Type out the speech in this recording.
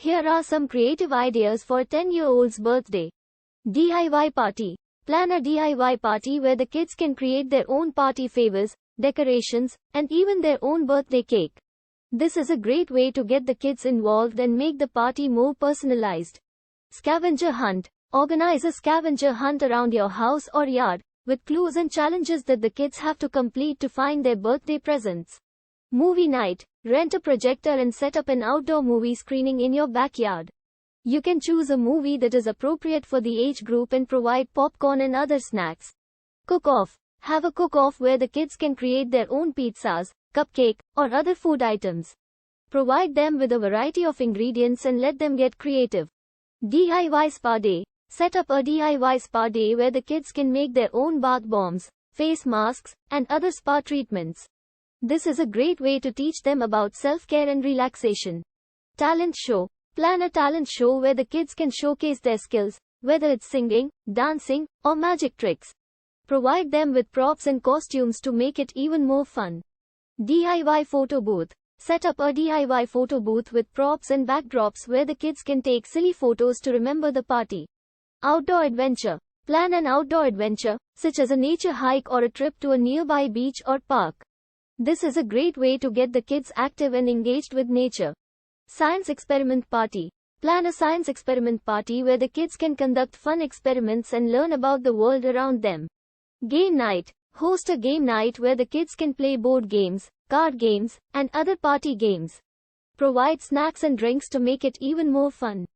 Here are some creative ideas for 10-year-old's birthday. DIY party. Plan a DIY party where the kids can create their own party favors, decorations, and even their own birthday cake. This is a great way to get the kids involved and make the party more personalized. Scavenger hunt. Organize a scavenger hunt around your house or yard, with clues and challenges that the kids have to complete to find their birthday presents. Movie night. Rent a projector and set up an outdoor movie screening in your backyard. You can choose a movie that is appropriate for the age group and provide popcorn and other snacks. Cook-off. Have a cook-off where the kids can create their own pizzas, cupcake, or other food items. Provide them with a variety of ingredients and let them get creative. DIY spa day. Set up a DIY spa day where the kids can make their own bath bombs, face masks, and other spa treatments. This is a great way to teach them about self-care and relaxation. Talent show. Plan a talent show where the kids can showcase their skills, whether it's singing, dancing, or magic tricks. Provide them with props and costumes to make it even more fun. DIY photo booth. Set up a DIY photo booth with props and backdrops where the kids can take silly photos to remember the party. Outdoor adventure. Plan an outdoor adventure, such as a nature hike or a trip to a nearby beach or park. This is a great way to get the kids active and engaged with nature. Science experiment party. Plan a science experiment party where the kids can conduct fun experiments and learn about the world around them. Game night. Host a game night where the kids can play board games, card games, and other party games. Provide snacks and drinks to make it even more fun.